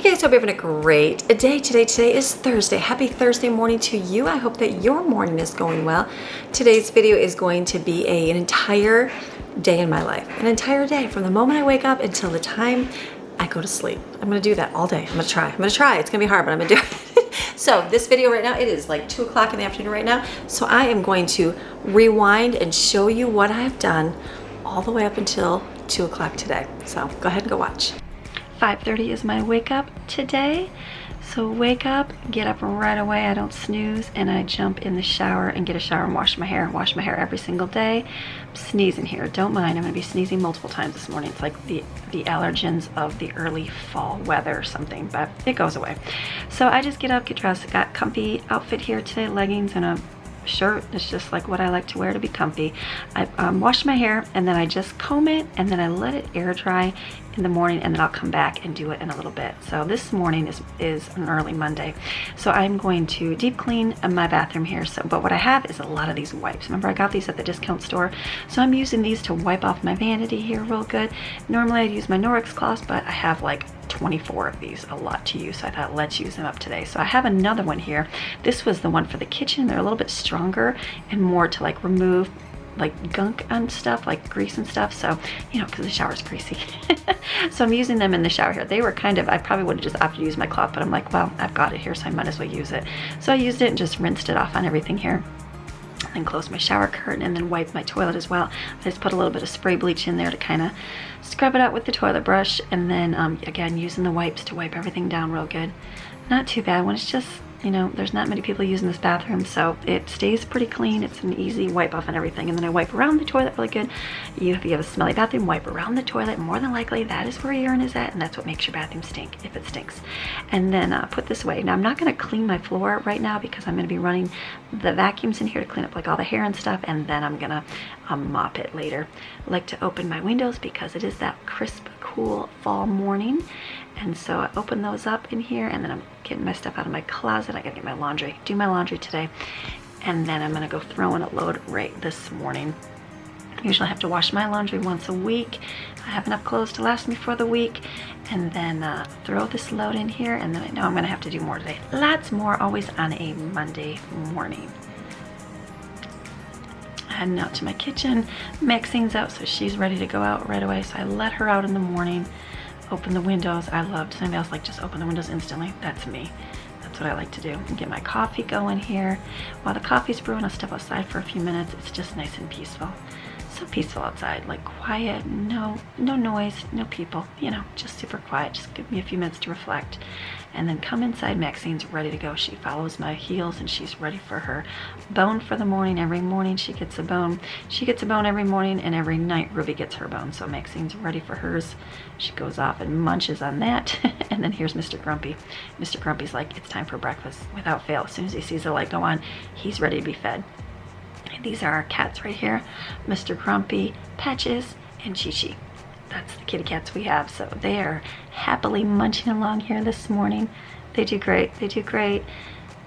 Hey guys, hope you're having a great day today. Today is Thursday. Happy Thursday morning to you. I hope that your morning is going well. Today's video is going to be an entire day in my life. An entire day from the moment I wake up until the time I go to sleep. I'm gonna do that all day. I'm gonna try. It's gonna be hard, but I'm gonna do it. So this video right now, it is like 2 o'clock in the afternoon right now. So I am going to rewind and show you what I've done all the way up until 2 o'clock today. So go ahead and go watch. 5:30 is my wake up today. So wake up, get up right away. I don't snooze, and I jump in the shower and get a shower and wash my hair. Wash my hair every single day. I'm sneezing here. Don't mind. I'm gonna be sneezing multiple times this morning. It's like the allergens of the early fall weather or something, but it goes away. So I just get up, get dressed. I got comfy outfit here today, leggings and a shirt. It's just like what I like to wear to be comfy. I wash my hair and then I just comb it and then I let it air dry in the morning, and then I'll come back and do it in a little bit. So this morning is an early Monday. So I'm going to deep clean my bathroom here. So, but what I have is a lot of these wipes. Remember, I got these at the discount store. So I'm using these to wipe off my vanity here real good. Normally I'd use my Norwex cloths, but I have like 24 of these, a lot to use. So I thought, let's use them up today. So I have another one here. This was the one for the kitchen. They're a little bit stronger and more to like remove like gunk and stuff, like grease and stuff. So, you know, because the shower's greasy. So I'm using them in the shower here. They were kind of, I probably would have just opted to use my cloth, but I'm like, well, I've got it here, so I might as well use it. So I used it and just rinsed it off on everything here. Then close my shower curtain and then wipe my toilet as well. I just put a little bit of spray bleach in there to kind of scrub it out with the toilet brush, and then again using the wipes to wipe everything down real good. Not too bad when it's just, you know, there's not many people using this bathroom, so it stays pretty clean. It's an easy wipe off and everything. And then I wipe around the toilet really good. If you have a smelly bathroom, wipe around the toilet. More than likely that is where urine is at, and that's what makes your bathroom stink, if it stinks. And then put this away. Now I'm not going to clean my floor right now because I'm going to be running the vacuums in here to clean up like all the hair and stuff, and then I'm going to mop it later. I like to open my windows because it is that crisp, cool fall morning. And so I open those up in here, and then I'm getting my stuff out of my closet. I gotta get my laundry, do my laundry today, and then I'm gonna go throw in a load right this morning. Usually I have to wash my laundry once a week. I have enough clothes to last me for the week, and then throw this load in here, and then I know I'm gonna have to do more today. Lots more, always on a Monday morning. Heading out to my kitchen. Maxine's out, so she's ready to go out right away, so I let her out in the morning. Open the windows. I love, somebody else like just open the windows instantly. That's me. That's what I like to do. And get my coffee going here. While the coffee's brewing, I'll step outside for a few minutes. It's just nice and peaceful. So peaceful outside, like quiet, no noise, no people, you know, just super quiet. Just give me a few minutes to reflect. And then come inside. Maxine's ready to go. She follows my heels and she's ready for her bone for the morning. Every morning she gets a bone. She gets a bone every morning, and every night Ruby gets her bone. So Maxine's ready for hers. She goes off and munches on that. And then here's Mr. Grumpy. Mr. Grumpy's like, it's time for breakfast without fail. As soon as he sees the light go on, he's ready to be fed. And these are our cats right here. Mr. Grumpy, Patches, and Chi-Chi. That's the kitty cats we have. So they are happily munching along here this morning. They do great. They do great.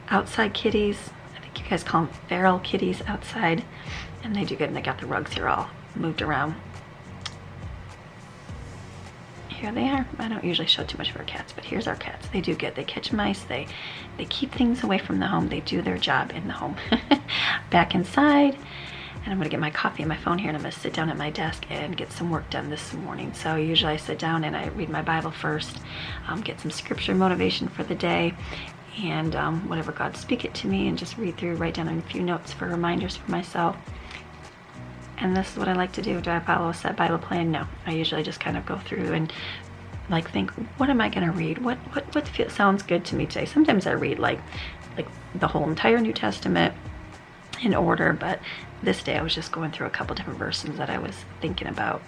Outside kitties. I think you guys call them feral kitties outside. And they do good. And they got the rugs here all moved around. Here they are. I don't usually show too much of our cats, but here's our cats. They do good. They catch mice. They keep things away from the home. They do their job in the home. Back inside. And I'm gonna get my coffee and my phone here, and I'm gonna sit down at my desk and get some work done this morning. So usually I sit down and I read my Bible first, get some scripture motivation for the day, and whatever God speak it to me, and just read through, write down a few notes for reminders for myself. And this is what I like to do. Do I follow a set Bible plan? No. I usually just kind of go through and like think, what am I gonna read? What sounds good to me today? Sometimes I read like the whole entire New Testament in order, but this day I was just going through a couple different verses that I was thinking about.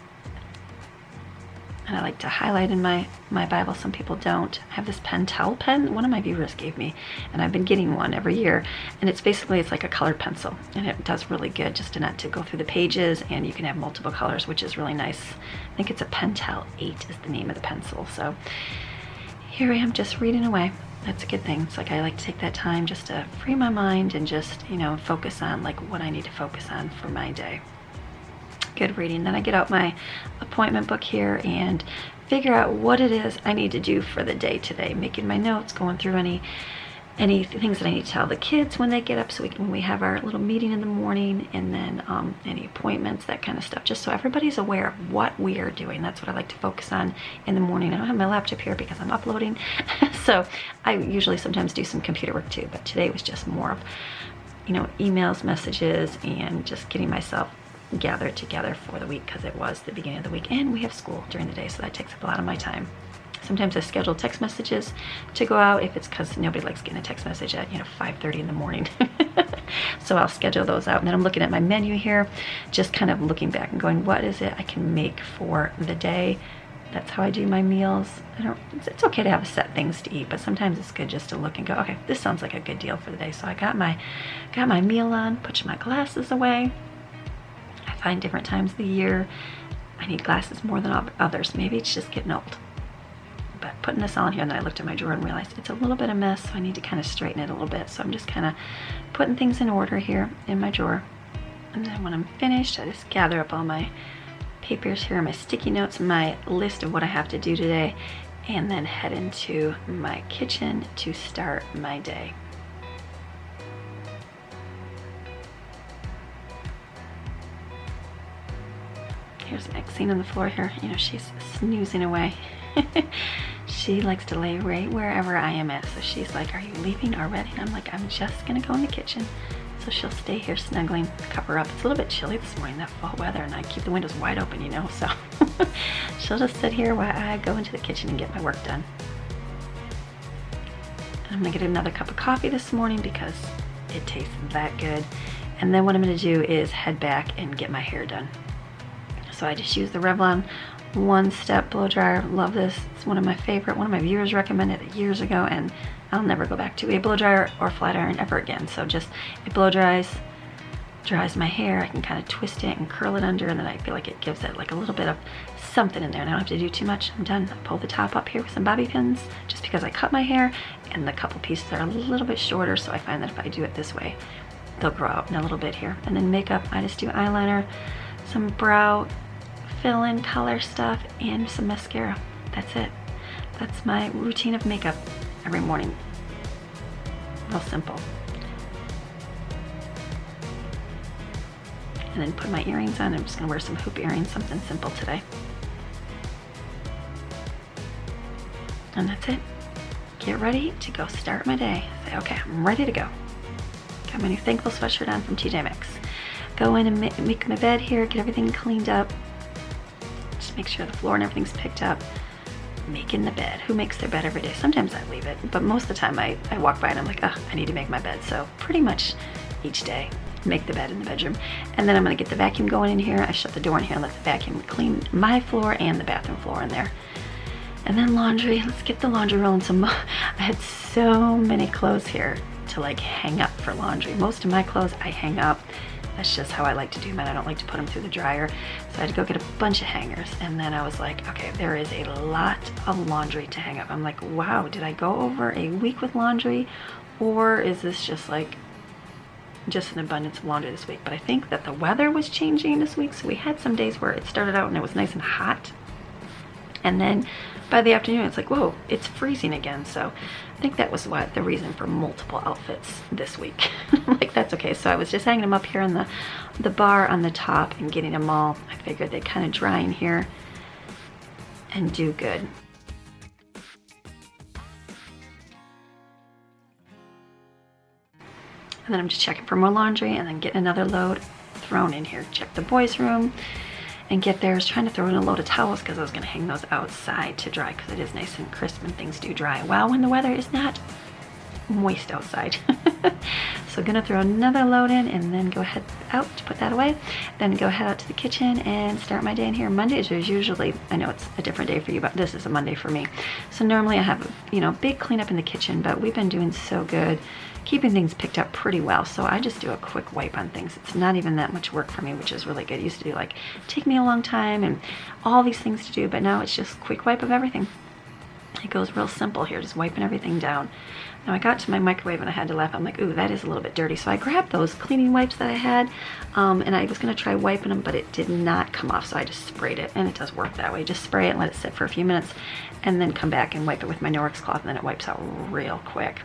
And I like to highlight in my Bible. Some people don't. I have this Pentel pen. One of my viewers gave me, and I've been getting one every year. And it's basically, it's like a colored pencil, and it does really good just not to go through the pages, and you can have multiple colors, which is really nice. I think it's a Pentel 8 is the name of the pencil. So here I am just reading away. That's a good thing. It's like I like to take that time just to free my mind and just, you know, focus on like what I need to focus on for my day. good reading. Then I get out my appointment book here and figure out what it is I need to do for the day today, making my notes, going through any things that I need to tell the kids when they get up, so when we have our little meeting in the morning, and then any appointments, that kind of stuff, just so everybody's aware of what we are doing. That's what I like to focus on in the morning. I don't have my laptop here because I'm uploading, so I usually sometimes do some computer work too, but today was just more of, you know, emails, messages, and just getting myself gathered together for the week, because it was the beginning of the week and we have school during the day, so that takes up a lot of my time. Sometimes I schedule text messages to go out if it's because nobody likes getting a text message at, you know, 5:30 in the morning. So I'll schedule those out. And then I'm looking at my menu here, just kind of looking back and going, what is it I can make for the day? That's how I do my meals. It's okay to have set things to eat, but sometimes it's good just to look and go, okay, this sounds like a good deal for the day. So I got my meal on, put my glasses away. I find different times of the year I need glasses more than others. Maybe it's just getting old. But putting this on here, and then I looked at my drawer and realized it's a little bit of a mess, so I need to kind of straighten it a little bit. So I'm just kind of putting things in order here in my drawer. And then when I'm finished, I just gather up all my papers here, my sticky notes, my list of what I have to do today, and then head into my kitchen to start my day. Here's Maxine on the floor here. You know, she's snoozing away. She likes to lay right wherever I am at. So she's like, are you leaving already? And I'm like, I'm just gonna go in the kitchen. So she'll stay here snuggling, cover up. It's a little bit chilly this morning, that fall weather, and I keep the windows wide open, you know, so she'll just sit here while I go into the kitchen and get my work done. And I'm gonna get another cup of coffee this morning because it tastes that good. And then what I'm gonna do is head back and get my hair done. So I just use the Revlon one-step blow dryer. Love this. It's one of my favorite. One of my viewers recommended it years ago, and I'll never go back to a blow dryer or flat iron ever again. So just, it blow dries my hair. I can kind of twist it and curl it under, and then I feel like it gives it like a little bit of something in there, and I don't have to do too much. I'm done. I pull the top up here with some bobby pins just because I cut my hair, and the couple pieces are a little bit shorter, so I find that if I do it this way, they'll grow out in a little bit here. And then makeup, I just do eyeliner, some brow fill-in color stuff, and some mascara. That's it. That's my routine of makeup every morning. Real simple. And then put my earrings on. I'm just gonna wear some hoop earrings, something simple today. And that's it. Get ready to go start my day. Say, okay, I'm ready to go. Got my new Thankful sweatshirt on from TJ Maxx. Go in and make my bed here, get everything cleaned up. Make sure the floor and everything's picked up. Making the bed. Who makes their bed every day? Sometimes I leave it, but most of the time I walk by and I'm like, oh, I need to make my bed. So pretty much each day, make the bed in the bedroom. And then I'm gonna get the vacuum going in here. I shut the door in here and let the vacuum clean my floor and the bathroom floor in there. And then laundry. Let's get the laundry rolling some more. I had so many clothes here to like hang up for laundry. Most of my clothes I hang up. That's just how I like to do mine. I don't like to put them through the dryer. So I had to go get a bunch of hangers. And then I was like, okay, there is a lot of laundry to hang up. I'm like, wow, did I go over a week with laundry? Or is this just like, just an abundance of laundry this week? But I think that the weather was changing this week. So we had some days where it started out and it was nice and hot. And then by the afternoon, it's like, whoa, it's freezing again. So I think that was the reason for multiple outfits this week. Like, that's okay. So I was just hanging them up here in the bar on the top and getting them all. I figured they'd kind of dry in here and do good. And then I'm just checking for more laundry and then getting another load thrown in here. Check the boys' room and get there. I was trying to throw in a load of towels because I was going to hang those outside to dry because it is nice and crisp and things do dry well when the weather is not moist outside. So gonna throw another load in and then go head out to put that away. Then go head out to the kitchen and start my day in here. Mondays are usually, I know it's a different day for you, but this is a Monday for me. So normally I have, you know, big cleanup in the kitchen, but we've been doing so good, keeping things picked up pretty well. So I just do a quick wipe on things. It's not even that much work for me, which is really good. It used to do like, take me a long time and all these things to do, but now it's just quick wipe of everything. It goes real simple here, just wiping everything down. Now I got to my microwave and I had to laugh. I'm like, ooh, that is a little bit dirty. So I grabbed those cleaning wipes that I had, and I was gonna try wiping them, but it did not come off, so I just sprayed it, and it does work that way. Just spray it and let it sit for a few minutes, and then come back and wipe it with my Norwex cloth, and then it wipes out real quick.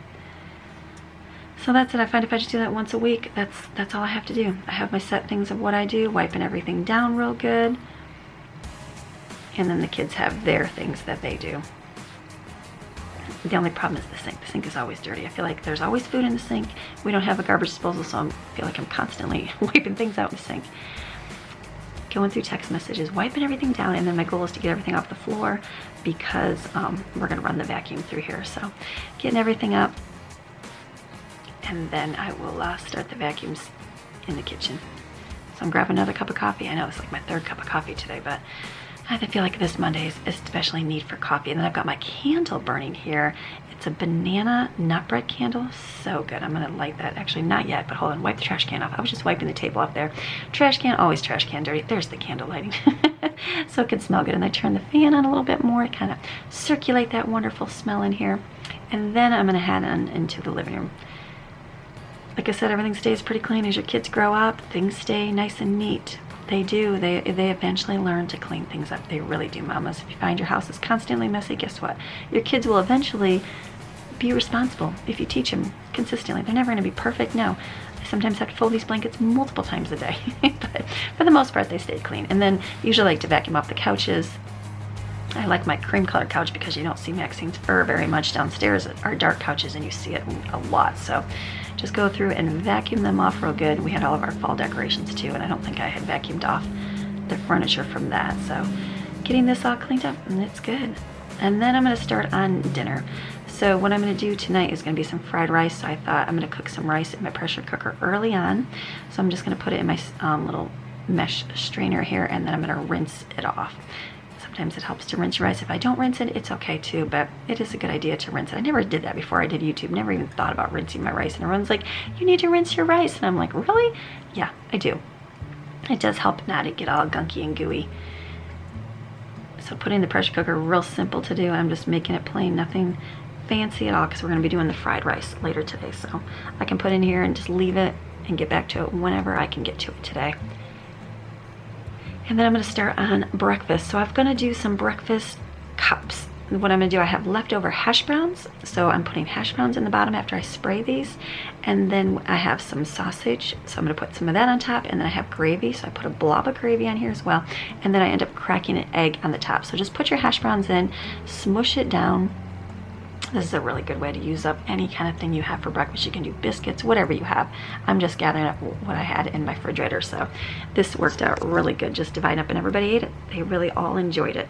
So that's it. I find if I just do that once a week, that's all I have to do. I have my set things of what I do, wiping everything down real good, and then the kids have their things that they do. The only problem is the sink. The sink is always dirty. I feel like there's always food in the sink. We don't have a garbage disposal, so I feel like I'm constantly wiping things out in the sink. Going through text messages, wiping everything down, and then my goal is to get everything off the floor because we're gonna run the vacuum through here. So getting everything up, and then I will start the vacuums in the kitchen. So I'm grabbing another cup of coffee. I know it's like my third cup of coffee today, but I feel like this Monday is especially need for coffee. And then I've got my candle burning here. It's a banana nut bread candle. So good. I'm gonna light that. Actually, not yet, but hold on. Wipe the trash can off. I was just wiping the table off there. Trash can, always trash can dirty. There's the candle lighting. So it can smell good. And I turn the fan on a little bit more to kind of circulate that wonderful smell in here. And then I'm gonna head on into the living room. Like I said, everything stays pretty clean. As your kids grow up, things stay nice and neat. They do. They eventually learn to clean things up. They really do, mamas. If you find your house is constantly messy, guess what? Your kids will eventually be responsible if you teach them consistently. They're never going to be perfect, no. I sometimes have to fold these blankets multiple times a day. But for the most part, they stay clean. And then usually I like to vacuum off the couches. I like my cream colored couch because you don't see Maxine's fur very much downstairs. Our dark couches, and you see it a lot. So just go through and vacuum them off real good. We had all of our fall decorations too, and I don't think I had vacuumed off the furniture from that. So getting this all cleaned up, and it's good. And then I'm gonna start on dinner. So what I'm gonna do tonight is gonna be some fried rice. So I thought I'm gonna cook some rice in my pressure cooker early on. So I'm just gonna put it in my little mesh strainer here, and then I'm gonna rinse it off. Sometimes it helps to rinse your rice. If I don't rinse it, it's okay too, but it is a good idea to rinse it. I never did that before I did YouTube. Never even thought about rinsing my rice. And everyone's like, you need to rinse your rice. And I'm like, really? Yeah, I do. It does help not to get all gunky and gooey. So putting the pressure cooker, real simple to do. I'm just making it plain, nothing fancy at all, because we're gonna be doing the fried rice later today. So I can put in here and just leave it and get back to it whenever I can get to it today. And then I'm going to start on breakfast. So I'm going to do some breakfast cups. What I'm going to do, I have leftover hash browns. So I'm putting hash browns in the bottom after I spray these. And then I have some sausage. So I'm going to put some of that on top. And then I have gravy. So I put a blob of gravy on here as well. And then I end up cracking an egg on the top. So just put your hash browns in, smush it down. This is a really good way to use up any kind of thing you have for breakfast. You can do biscuits, whatever you have. I'm just gathering up what I had in my refrigerator. So this worked out really good, just dividing up, and everybody ate it. They really all enjoyed it.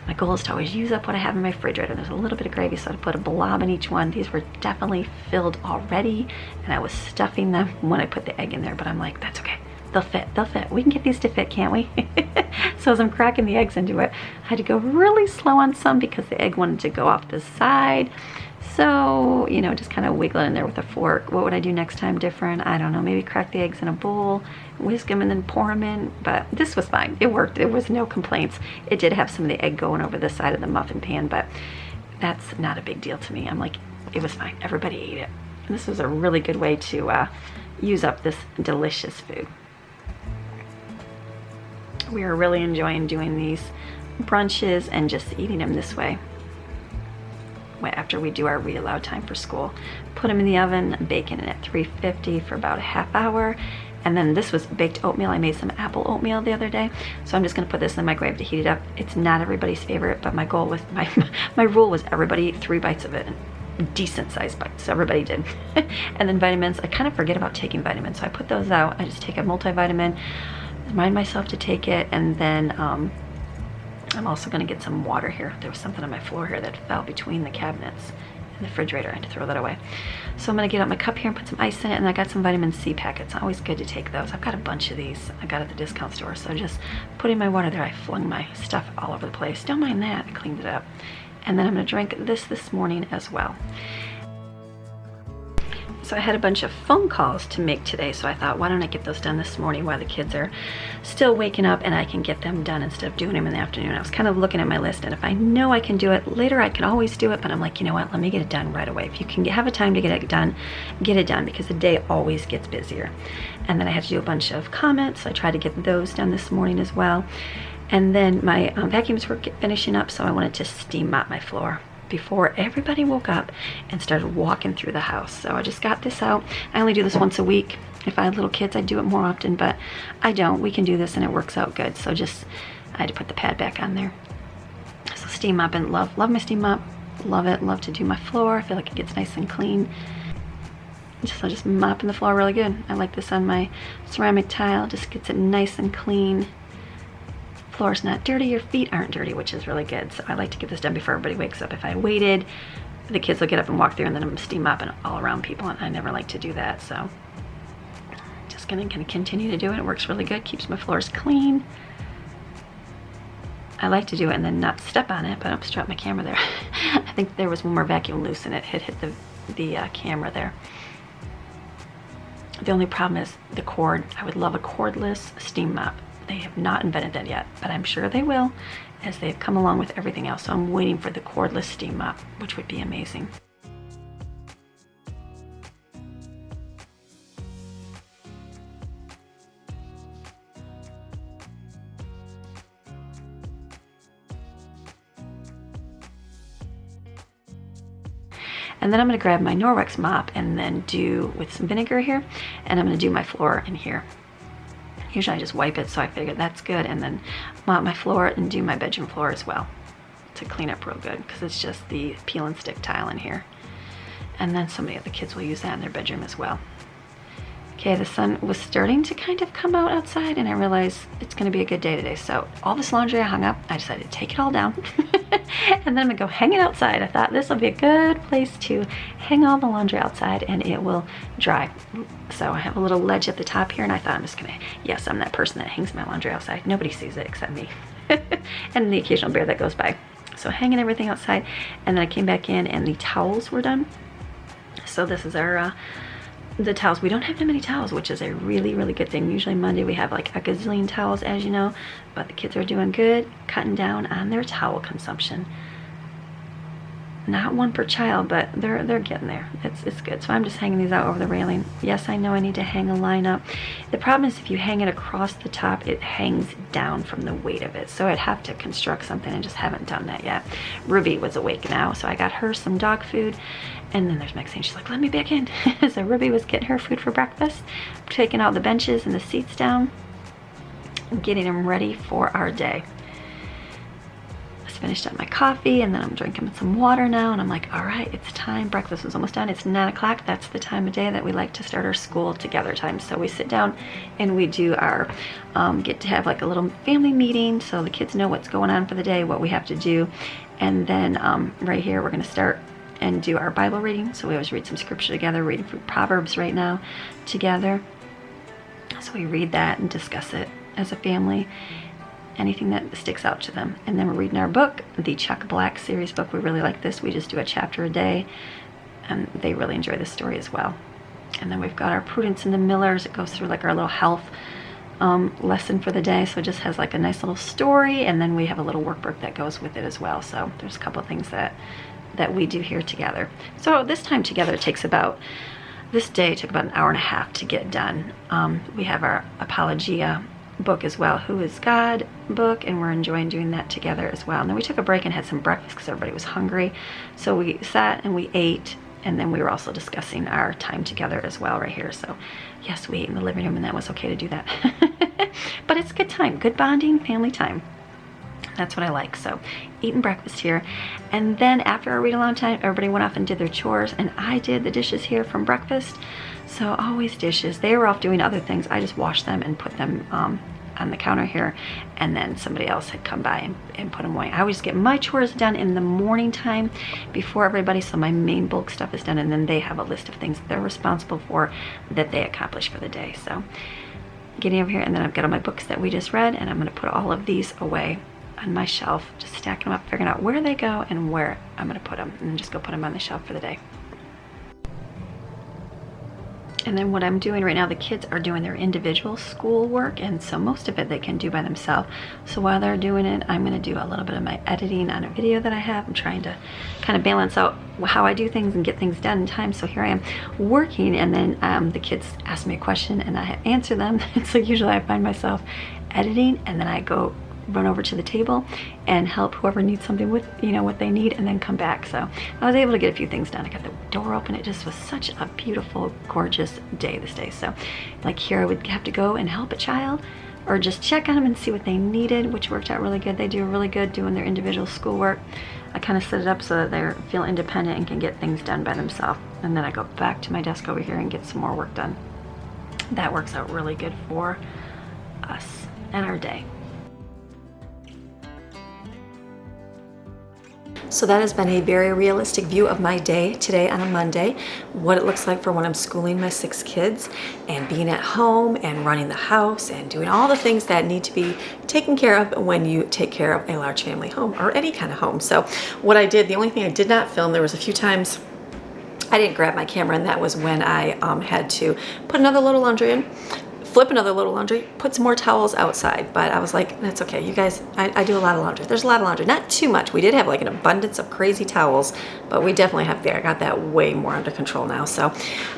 My goal is to always use up what I have in my refrigerator. There's a little bit of gravy, so I put a blob in each one. These were definitely filled already, and I was stuffing them when I put the egg in there, but I'm like, that's okay. They'll fit, they'll fit. We can get these to fit, can't we? So as I'm cracking the eggs into it, I had to go really slow on some because the egg wanted to go off the side. So, you know, just kind of wiggle it in there with a fork. What would I do next time different? I don't know, maybe crack the eggs in a bowl, whisk them, and then pour them in. But this was fine. It worked. There was no complaints. It did have some of the egg going over the side of the muffin pan, but that's not a big deal to me. I'm like, it was fine. Everybody ate it. And this was a really good way to use up this delicious food. We are really enjoying doing these brunches and just eating them this way. After we do our read aloud time for school, put them in the oven, baking it at 350 for about a half hour. And then this was baked oatmeal. I made some apple oatmeal the other day, so I'm just gonna put this in the microwave to heat it up. It's not everybody's favorite, but my goal was my rule was everybody eat 3 bites of it, and decent sized bites. So everybody did. And then vitamins, I kind of forget about taking vitamins, so I put those out. I just take a multivitamin, remind myself to take it, and then I'm also going to get some water here. There was something on my floor here that fell between the cabinets and the refrigerator. I had to throw that away. So I'm going to get out my cup here and put some ice in it, and I got some vitamin C packets. Always good to take those. I've got a bunch of these I got at the discount store, so just putting my water there. I flung my stuff all over the place. Don't mind that. I cleaned it up. And then I'm going to drink this morning as well. So I had a bunch of phone calls to make today, so I thought, why don't I get those done this morning while the kids are still waking up, and I can get them done instead of doing them in the afternoon. I was kind of looking at my list, and if I know I can do it later, I can always do it, but I'm like, you know what, let me get it done right away. If you can have a time to get it done, because the day always gets busier. And then I had to do a bunch of comments, so I tried to get those done this morning as well. And then my vacuums were finishing up, so I wanted to steam mop my floor before everybody woke up and started walking through the house. So I just got this out. I only do this once a week. If I had little kids, I'd do it more often, but I don't. We can do this and it works out good. So I had to put the pad back on there. So steam mop, and love my steam mop. Love it. Love to do my floor. I feel like it gets nice and clean. I'm just mopping the floor really good. I like this on my ceramic tile. Just gets it nice and clean. Floor's not dirty, your feet aren't dirty, which is really good. So I like to get this done before everybody wakes up. If I waited, the kids will get up and walk through, and then I'm steam mopping all around people, and I never like to do that. So just gonna continue to do it. It works really good, keeps my floors clean. I like to do it and then not step on it, but I'm dropped my camera there. I think there was one more vacuum loose and it hit the camera there. The only problem is the cord. I would love a cordless steam mop. They have not invented that yet, but I'm sure they will, as they've come along with everything else. So I'm waiting for the cordless steam mop, which would be amazing. And then I'm gonna grab my Norwex mop and then do with some vinegar here, and I'm gonna do my floor in here. Usually I just wipe it, so I figured that's good, and then mop my floor and do my bedroom floor as well to clean up real good, because it's just the peel and stick tile in here. And then some of the kids will use that in their bedroom as well. Okay, the sun was starting to kind of come out outside, and I realized it's gonna be a good day today. So all this laundry I hung up, I decided to take it all down. And then I'm gonna go hang it outside. I thought this will be a good place to hang all the laundry outside, and it will dry. So I have a little ledge at the top here, and I thought I'm just gonna, yes, I'm that person that hangs my laundry outside. Nobody sees it except me. And the occasional bear that goes by. So hanging everything outside, and then I came back in and the towels were done. So this is our, the towels. We don't have that many towels, which is a really, really good thing. Usually Monday we have like a gazillion towels, as you know, but the kids are doing good, cutting down on their towel consumption. Not one per child, but they're getting there. It's good. So I'm just hanging these out over the railing. Yes, I know I need to hang a line up. The problem is if you hang it across the top, it hangs down from the weight of it. So I'd have to construct something, and just haven't done that yet. Ruby was awake now, so I got her some dog food. And then there's Maxine. She's like, let me back in. So Ruby was getting her food for breakfast, taking all the benches and the seats down, and getting them ready for our day. Finished up my coffee, and then I'm drinking some water now, and I'm like, all right, it's time. Breakfast was almost done. It's 9 o'clock. That's the time of day that we like to start our school together time. So we sit down and we do our get to have like a little family meeting, so the kids know what's going on for the day, what we have to do. And then right here we're going to start and do our Bible reading. So we always read some scripture together, reading from Proverbs right now together. So we read that and discuss it as a family, anything that sticks out to them. And then we're reading our book, the Chuck Black series book. We really like this. We just do a chapter a day, and they really enjoy this story as well. And then we've got our Prudence and the Millers. It goes through like our little health lesson for the day. So it just has like a nice little story, and then we have a little workbook that goes with it as well. So there's a couple of things that we do here together. So this time together takes about, this day took about an hour and a half to get done. We have our Apologia book as well, Who is God book, and we're enjoying doing that together as well. And then we took a break and had some breakfast because everybody was hungry. So we sat and we ate, and then we were also discussing our time together as well right here. So yes, we ate in the living room, and that was okay to do that. But it's good time, good bonding, family time. That's what I like. So eating breakfast here, and then after our read along time, everybody went off and did their chores, and I did the dishes here from breakfast. So always dishes. They were off doing other things. I just washed them and put them on the counter here, and then somebody else had come by and put them away. I always get my chores done in the morning time before everybody, so my main bulk stuff is done, and then they have a list of things they're responsible for that they accomplish for the day. So getting over here, and then I've got all my books that we just read, and I'm going to put all of these away on my shelf, just stacking them up, figuring out where they go and where I'm going to put them, and then just go put them on the shelf for the day. And then what I'm doing right now, the kids are doing their individual school work, and so most of it they can do by themselves. So while they're doing it, I'm gonna do a little bit of my editing on a video that I have. I'm trying to kind of balance out how I do things and get things done in time. So here I am working, and then the kids ask me a question and I answer them. So usually I find myself editing, and then I go run over to the table and help whoever needs something with, you know, what they need, and then come back. So I was able to get a few things done. I got the door open. It just was such a beautiful, gorgeous day this day. So like here I would have to go and help a child or just check on them and see what they needed, which worked out really good. They do really good doing their individual schoolwork. I kind of set it up so that they feel independent and can get things done by themselves. And then I go back to my desk over here and get some more work done. That works out really good for us and our day. So that has been a very realistic view of my day today on a Monday, what it looks like for when I'm schooling my 6 kids and being at home and running the house and doing all the things that need to be taken care of when you take care of a large family home or any kind of home. So what I did, the only thing I did not film, there was a few times I didn't grab my camera, and that was when I had to put another load of laundry in, flip another load of laundry, put some more towels outside. But I was like, that's okay, you guys, I do a lot of laundry. There's a lot of laundry, not too much. We did have like an abundance of crazy towels, but we definitely have I got that way more under control now. So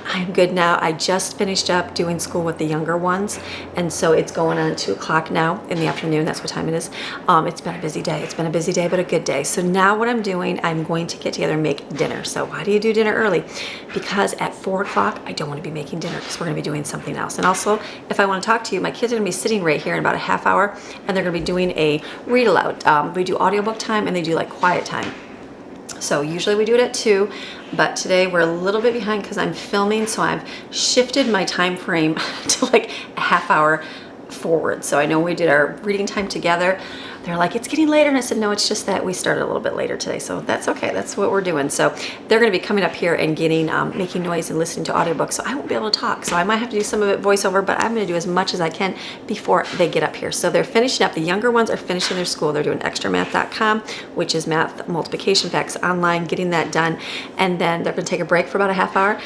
I'm good now. I just finished up doing school with the younger ones, and so it's going on 2 o'clock now in the afternoon. That's what time it is. It's been a busy day. It's been a busy day, but a good day. So now what I'm doing, I'm going to get together and make dinner. So why do you do dinner early? Because at 4 o'clock, I don't want to be making dinner because we're going to be doing something else. And also, if I want to talk to you, my kids are going to be sitting right here in about a half hour, and they're going to be doing a read aloud. We do audiobook time, and they do like quiet time. So usually we do it at 2, but today we're a little bit behind because I'm filming, so I've shifted my time frame to like a half hour forward. So I know we did our reading time together. They're like, it's getting later. And I said, no, it's just that we started a little bit later today. So that's okay. That's what we're doing. So they're going to be coming up here and getting, making noise and listening to audiobooks. So I won't be able to talk. So I might have to do some of it voiceover, but I'm going to do as much as I can before they get up here. So they're finishing up. The younger ones are finishing their school. They're doing extramath.com, which is math, multiplication, facts online, getting that done. And then they're going to take a break for about a half hour,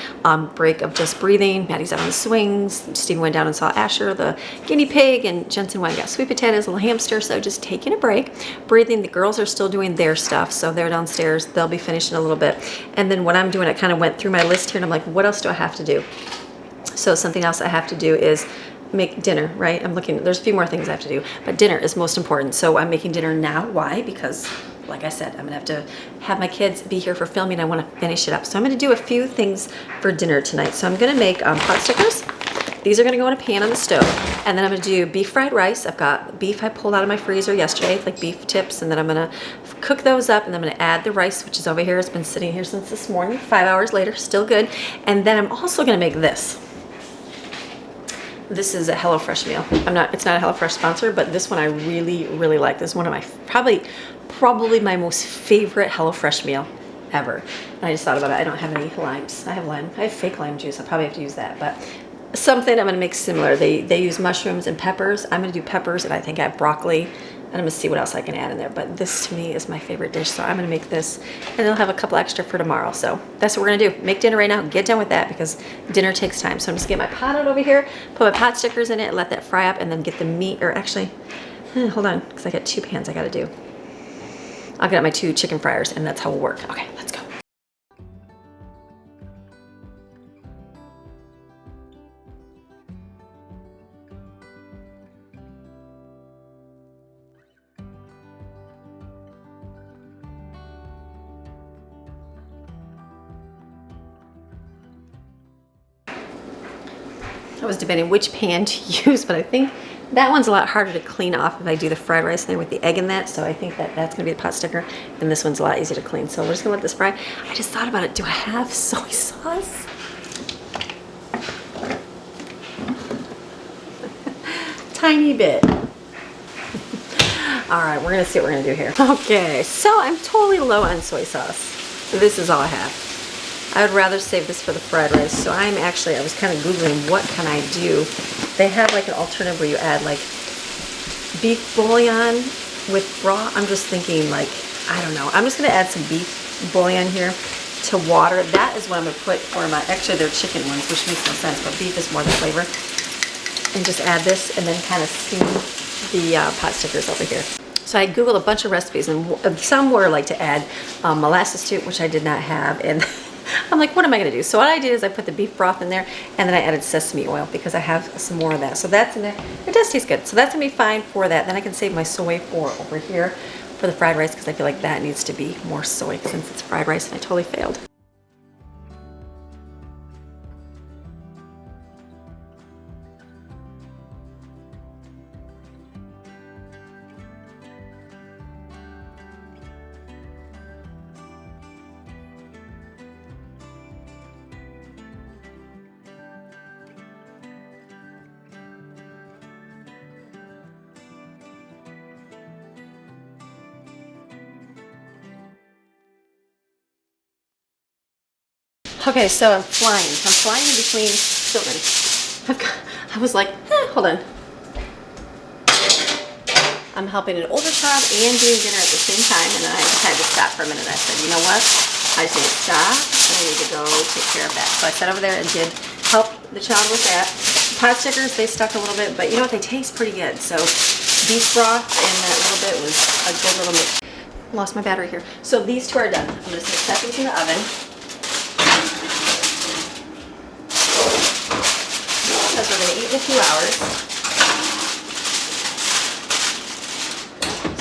break of just breathing. Maddie's out on the swings. Stephen went down and saw Asher, the guinea pig, and Jensen went and got sweet potatoes, a little hamster. So just taking a break, breathing. The girls are still doing their stuff, so they're downstairs. They'll be finishing a little bit. And then what I'm doing, I kind of went through my list here, and I'm like, what else do I have to do? So something else I have to do is make dinner, right? I'm looking, there's a few more things I have to do, but dinner is most important. So I'm making dinner now. Why? Because like I said, I'm gonna have to have my kids be here for filming. I want to finish it up. So I'm gonna do a few things for dinner tonight. So I'm gonna make pot stickers. These are gonna go in a pan on the stove. And then I'm gonna do beef fried rice. I've got beef I pulled out of my freezer yesterday, like beef tips, and then I'm gonna cook those up, and then I'm gonna add the rice, which is over here. It's been sitting here since this morning, 5 hours later, still good. And then I'm also gonna make this. This is a HelloFresh meal. It's not a HelloFresh sponsor, but this one I really, really like. This is one of my, probably my most favorite HelloFresh meal ever. And I just thought about it. I don't have any limes. I have lime. I have fake lime juice. I'll probably have to use that, but something I'm gonna make similar. They use mushrooms and peppers. I'm gonna do peppers, and I think I have broccoli, and I'm gonna see what else I can add in there. But this to me is my favorite dish, so I'm gonna make this, and they'll have a couple extra for tomorrow. So that's what we're gonna do. Make dinner right now, get done with that, because dinner takes time. So I'm just getting my pot out over here, put my pot stickers in it, let that fry up, and then get the meat, or actually, hold on, because I got 2 pans I gotta do. I'll get out my 2 chicken fryers, and that's how we'll work. Okay, let's go. I was debating which pan to use, but I think that one's a lot harder to clean off if I do the fried rice thing with the egg in that. So I think that's gonna be the pot sticker, and this one's a lot easier to clean. So we're just gonna let this fry. I just thought about it. Do I have soy sauce? Tiny bit. All right, we're gonna see what we're gonna do here. Okay, so I'm totally low on soy sauce. This is all I have. I would rather save this for the fried rice. So I was kind of Googling what can I do. They have like an alternative where you add like beef bouillon with broth. I'm just thinking like, I don't know. I'm just gonna add some beef bouillon here to water. That is what I'm gonna put for my, actually they're chicken ones, which makes no sense, but beef is more the flavor. And just add this and then kind of steam the pot stickers over here. So I Googled a bunch of recipes, and some were like to add molasses to it, which I did not have. And I'm like, what am I gonna do? So what I did is I put the beef broth in there, and then I added sesame oil because I have some more of that. So that's in there. It does taste good. So that's gonna be fine for that. Then I can save my soy for over here for the fried rice, because I feel like that needs to be more soy since it's fried rice and I totally failed. Okay, so I'm flying. I'm flying in between children. I was like, hold on. I'm helping an older child and doing dinner at the same time, and then I just had to stop for a minute. I said, you know what? I just need to stop, and I need to go take care of that. So I sat over there and did help the child with that. Pot stickers, they stuck a little bit, but you know what? They taste pretty good. So beef broth and that little bit was a good little mix. Lost my battery here. So these two are done. I'm going to set these in the oven. Because we're going to eat in a few hours.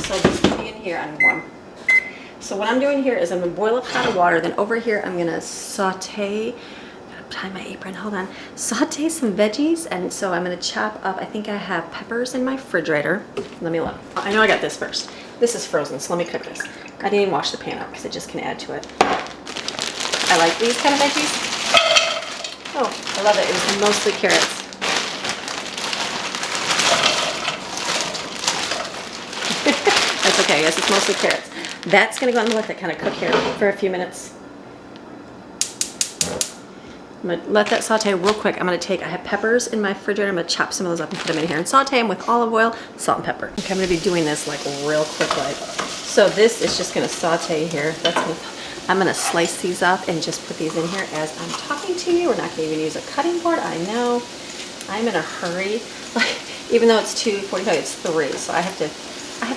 So these can be in here on warm. So what I'm doing here is I'm going to boil a pot of water. Then over here I'm going to saute, gotta tie my apron, hold on. Saute some veggies, and so I'm going to chop up, I think I have peppers in my refrigerator. Let me look. I know I got this first. This is frozen, so let me cook this. I didn't even wash the pan out because it just can add to it. I like these kind of veggies. Oh, I love it. It was mostly carrots. That's okay, yes, it's mostly carrots. That's gonna go on and let that kind of cook here for a few minutes. I'm gonna let that saute real quick. I have peppers in my refrigerator. I'm gonna chop some of those up and put them in here and saute them with olive oil, salt, and pepper. Okay, I'm gonna be doing this like real quick. So this is just gonna saute here. I'm gonna slice these up and just put these in here as I'm talking to you. We're not gonna even use a cutting board. I know. I'm in a hurry. Even though it's 2:45, it's 3, so I have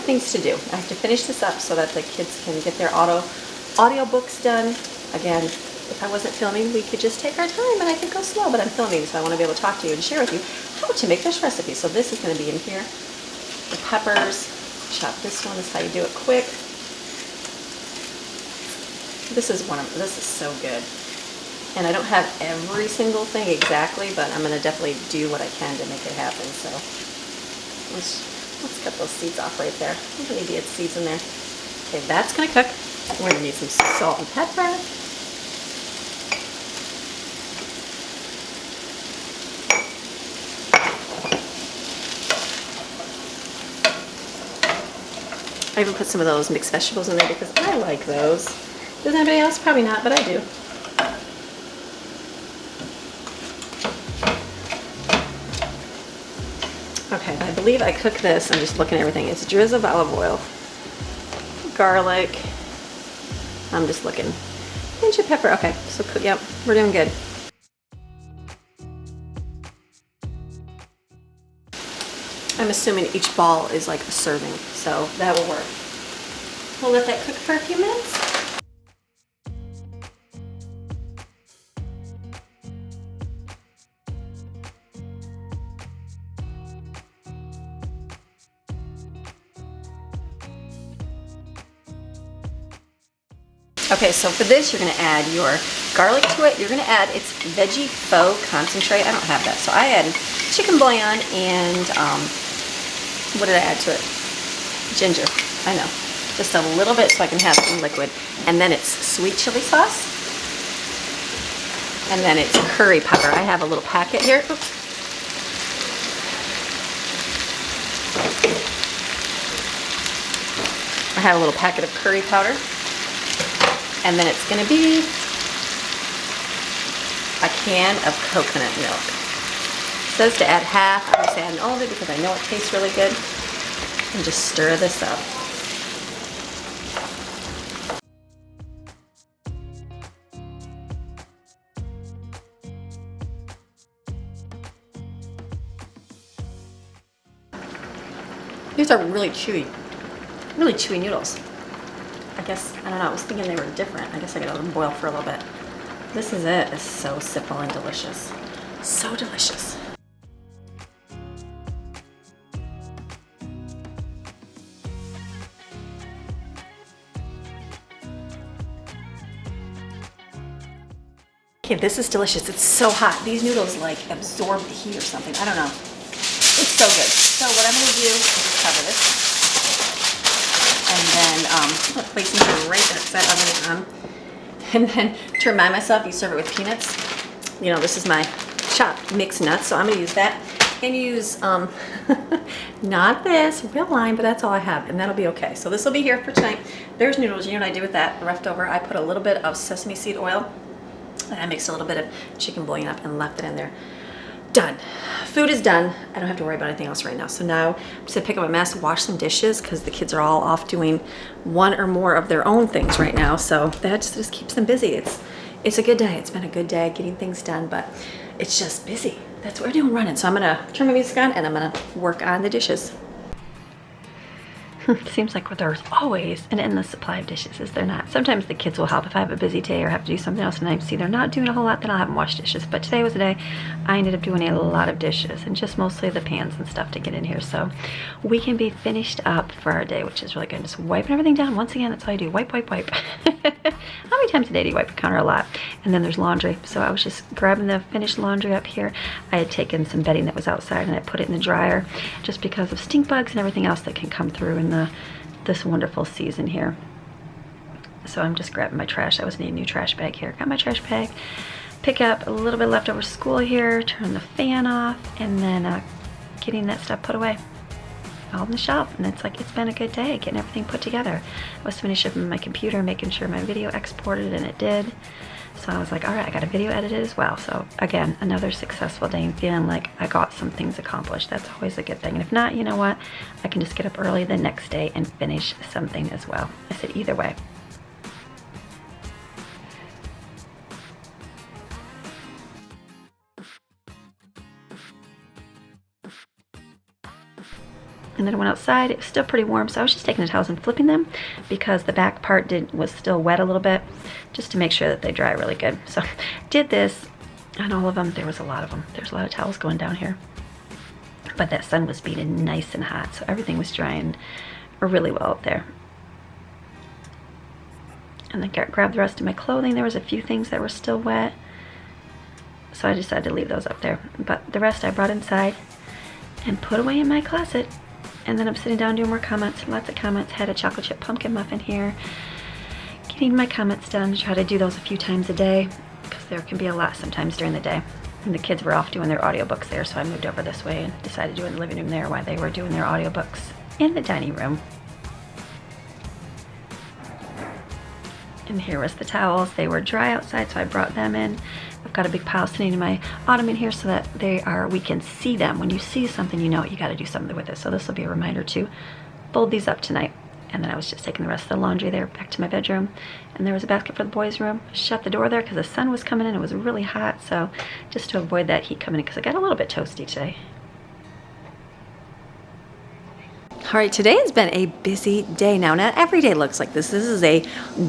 things to do. I have to finish this up so that the kids can get their audio books done. Again, if I wasn't filming, we could just take our time and I could go slow, but I'm filming, so I want to be able to talk to you and share with you how to make this recipe. So this is going to be in here. The peppers, chop this one, this is how you do it quick. This is so good. And I don't have every single thing exactly, but I'm going to definitely do what I can to make it happen. So let's cut those seeds off right there. I don't need to get seeds in there. Okay, that's going to cook. We're going to need some salt and pepper. I even put some of those mixed vegetables in there because I like those. Does anybody else? Probably not, but I do. Okay, I believe I cook this. I'm just looking at everything. It's drizzle of olive oil, garlic. I'm just looking. Pinch of pepper. Okay, so yep, we're doing good. I'm assuming each ball is like a serving, so that will work. We'll let that cook for a few minutes. Okay, so for this, you're gonna add your garlic to it. You're gonna add, it's veggie faux concentrate. I don't have that, so I added chicken bouillon and, what did I add to it? Ginger, I know. Just a little bit so I can have some liquid. And then it's sweet chili sauce. And then it's curry powder. I have a little packet here. Oops. I have a little packet of curry powder. And then it's going to be a can of coconut milk. It says to add half. I'm going to say add all of it because I know it tastes really good. And just stir this up. These are really chewy noodles. I guess, I don't know, I was thinking they were different. I guess I gotta let them boil for a little bit. This is it. It's so simple and delicious. So delicious. Okay, this is delicious. It's so hot. These noodles like absorb the heat or something. I don't know. It's so good. So what I'm gonna do is just cover this. And then I'm placing it right there because that oven is on. And then to remind myself, you serve it with peanuts. You know, this is my chopped mixed nuts, so I'm gonna use that. And use, not this, real lime, but that's all I have, and that'll be okay. So this will be here for tonight. There's noodles. You know what I do with that? Leftover, I put a little bit of sesame seed oil, and I mixed a little bit of chicken bouillon up and left it in there. Done. Food is done. I don't have to worry about anything else right now. So now I'm just gonna pick up a mess, wash some dishes because the kids are all off doing one or more of their own things right now. So that just keeps them busy. It's a good day. It's been a good day getting things done, but it's just busy. That's what we're doing, running. So I'm gonna turn my music on and I'm gonna work on the dishes. Seems like there's always an endless supply of dishes, is there not? Sometimes the kids will help if I have a busy day or have to do something else and I see they're not doing a whole lot, then I'll have them wash dishes. But today was the day I ended up doing a lot of dishes and just mostly the pans and stuff to get in here. So we can be finished up for our day, which is really good. Just wiping everything down. Once again, that's all I do. Wipe, wipe, wipe. How many times a day do you wipe the counter? A lot. And then there's laundry. So I was just grabbing the finished laundry up here. I had taken some bedding that was outside and I put it in the dryer just because of stink bugs and everything else that can come through in this wonderful season here. So I'm just grabbing my trash. I always need a new trash bag here. Got my trash bag. Pick up a little bit leftover school here, turn the fan off, and then getting that stuff put away. All on the shelf. And it's like, it's been a good day getting everything put together. I was finishing up my computer, making sure my video exported, and it did. So I was like, all right, I got a video edited as well. So again, another successful day and feeling like I got some things accomplished. That's always a good thing. And if not, you know what? I can just get up early the next day and finish something as well. I said either way. And then I went outside. It was still pretty warm, so I was just taking the towels and flipping them because the back part was still wet a little bit, just to make sure that they dry really good. So did this on all of them. There was a lot of them. There's a lot of towels going down here. But that sun was beating nice and hot, so everything was drying really well up there. And then grabbed the rest of my clothing. There was a few things that were still wet, so I decided to leave those up there. But the rest I brought inside and put away in my closet. And then I'm sitting down doing more comments, lots of comments. Had a chocolate chip pumpkin muffin here. Getting my comments done. Try to do those a few times a day because there can be a lot sometimes during the day. And the kids were off doing their audiobooks there, so I moved over this way and decided to do it in the living room there while they were doing their audiobooks in the dining room. And here was the towels. They were dry outside, so I brought them in. I've got a big pile sitting in my ottoman here so that we can see them. When you see something, you know you got to do something with it. So this will be a reminder to fold these up tonight. And then I was just taking the rest of the laundry there back to my bedroom. And there was a basket for the boys' room. Shut the door there because the sun was coming in. It was really hot, so just to avoid that heat coming in because I got a little bit toasty today. All right, today has been a busy day. Now, not every day looks like this. This is a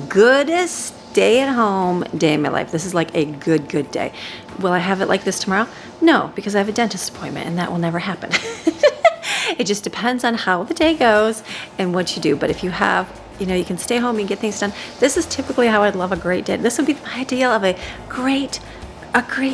good stay-at-home day in my life. This is like a good day. Will I have it like this tomorrow? No, because I have a dentist appointment, and that will never happen. It just depends on how the day goes and what you do. But if you have, you know, you can stay home and get things done. This is typically how I'd love a great day. This would be my ideal of a great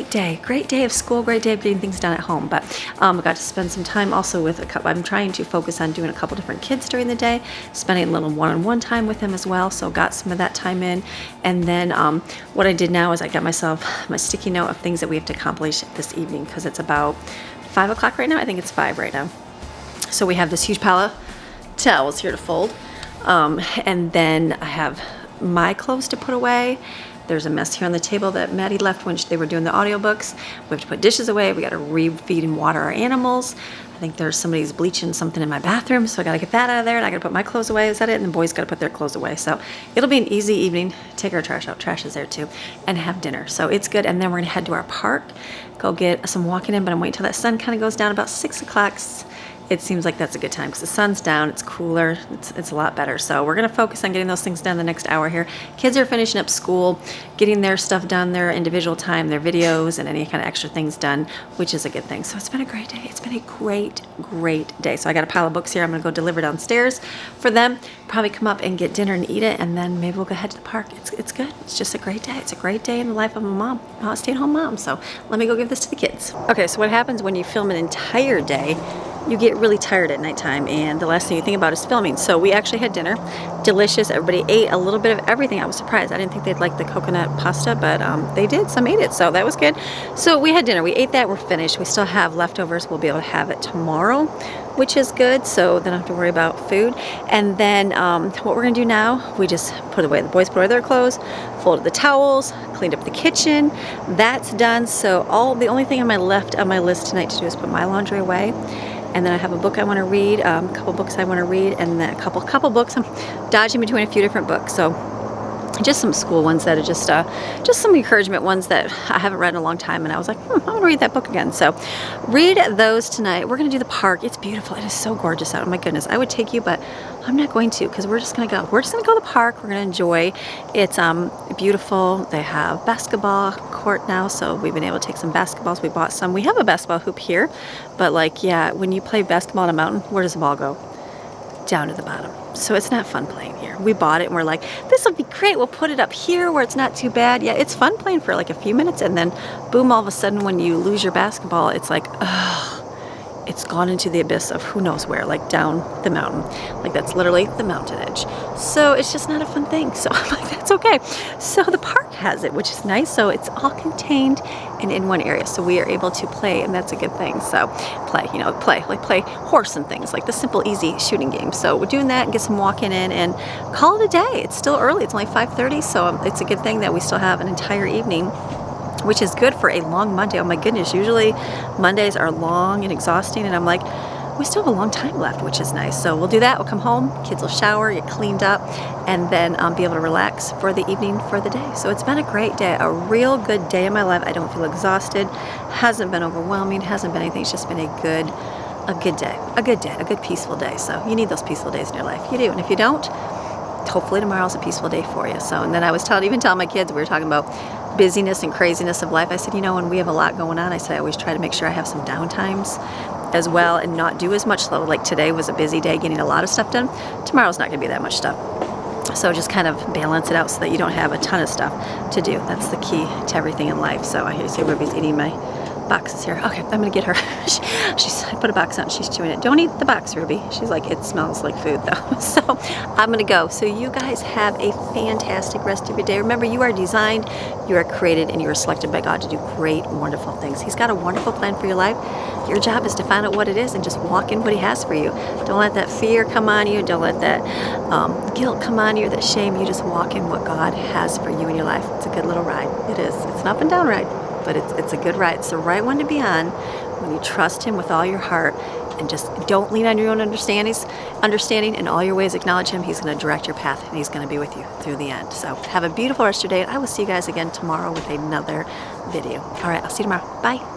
day of school, great day of getting things done at home. But I got to spend some time also with I'm trying to focus on doing a couple different kids during the day, spending a little one-on-one time with them as well. So got some of that time in. And then what I did now is I got myself my sticky note of things that we have to accomplish this evening because it's about 5 o'clock right now. I think it's 5 right now. So we have this huge pile of towels here to fold. And then I have my clothes to put away. There's a mess here on the table that Maddie left when they were doing the audiobooks. We have to put dishes away. We got to refeed and water our animals. I think there's somebody's bleaching something in my bathroom, so I got to get that out of there, and I got to put my clothes away. Is that it? And the boys got to put their clothes away. So it'll be an easy evening. Take our trash out. Trash is there too, and have dinner. So it's good. And then we're gonna head to our park, go get some walking in. But I'm waiting till that sun kind of goes down about 6 o'clock. it seems like that's a good time because the sun's down, it's cooler, it's a lot better. So we're gonna focus on getting those things done the next hour here. Kids are finishing up school, getting their stuff done, their individual time, their videos, and any kind of extra things done, which is a good thing. So it's been a great day. It's been a great day. So I got a pile of books here. I'm gonna go deliver downstairs for them, probably come up and get dinner and eat it, and then maybe we'll go head to the park. It's good. It's just a great day. It's a great day in the life of a mom, a stay-at-home mom. So let me go give this to the kids. Okay, so what happens when you film an entire day, you get really tired at nighttime, and the last thing you think about is filming. So we actually had dinner, delicious. Everybody ate a little bit of everything. I was surprised. I didn't think they'd like the coconut pasta, but they did. Some ate it, so that was good. So we had dinner. We ate that. We're finished. We still have leftovers. We'll be able to have it tomorrow, which is good. So then I don't have to worry about food. And then what we're gonna do now, we just put away. The boys put away their clothes, folded the towels, cleaned up the kitchen. That's done. So the only thing on my list tonight to do is put my laundry away. And then I have a book I want to read, a couple books I want to read, and then a couple books. I'm dodging between a few different books. So just some school ones that are just some encouragement ones that I haven't read in a long time, and I was like, I want to read that book again. So read those tonight. We're going to do the park. It's beautiful. It is so gorgeous out. Oh my goodness. I would take you, but I'm not going to, because we're just going to go. We're just going to go to the park. We're going to enjoy. It's beautiful. They have basketball court now, so we've been able to take some basketballs. We bought some. We have a basketball hoop here, but like, yeah, when you play basketball on a mountain, where does the ball go? Down to the bottom. So it's not fun playing here. We bought it and we're like, this will be great. We'll put it up here where it's not too bad. Yeah, it's fun playing for like a few minutes, and then boom, all of a sudden when you lose your basketball, it's like, it's gone into the abyss of who knows where, like down the mountain. Like that's literally the mountain edge. So it's just not a fun thing. So I'm like, that's okay. So the park has it, which is nice. So it's all contained and in one area. So we are able to play, and that's a good thing. So play horse and things, like the simple, easy shooting game. So we're doing that and get some walking in and call it a day. It's still early. It's only 5:30. So it's a good thing that we still have an entire evening, which is good for a long Monday. Oh my goodness, usually Mondays are long and exhausting, and I'm like, we still have a long time left, which is nice. So we'll do that. We'll come home, kids will shower, get cleaned up, and then be able to relax for the evening, for the day. So it's been a great day, a real good day in my life. I don't feel exhausted, hasn't been overwhelming, hasn't been anything. It's just been a good day, a good peaceful day. So you need those peaceful days in your life. You do, and if you don't, hopefully tomorrow's a peaceful day for you. So, and then I was even telling my kids, we were talking about busyness and craziness of life. I said, when we have a lot going on, I said, I always try to make sure I have some downtimes as well and not do as much. So like today was a busy day getting a lot of stuff done. Tomorrow's not gonna be that much stuff. So just kind of balance it out so that you don't have a ton of stuff to do. That's the key to everything in life. So I hear you say Ruby's eating my boxes here. Okay, I'm gonna get her. I put a box out and she's chewing it. Don't eat the box, Ruby. She's like, it smells like food though. So I'm gonna go. So you guys have a fantastic rest of your day. Remember, you are designed, you are created, and you are selected by God to do great, wonderful things. He's got a wonderful plan for your life. Your job is to find out what it is and just walk in what He has for you. Don't let that fear come on you. Don't let that guilt come on you, that shame. You just walk in what God has for you in your life. It's a good little ride. It is. It's an up and down ride, but it's a good ride. It's the right one to be on when you trust Him with all your heart, and just don't lean on your own understanding. In all your ways acknowledge Him. He's going to direct your path, and He's going to be with you through the end. So have a beautiful rest of your day, and I will see you guys again tomorrow with another video. All right, I'll see you tomorrow. Bye.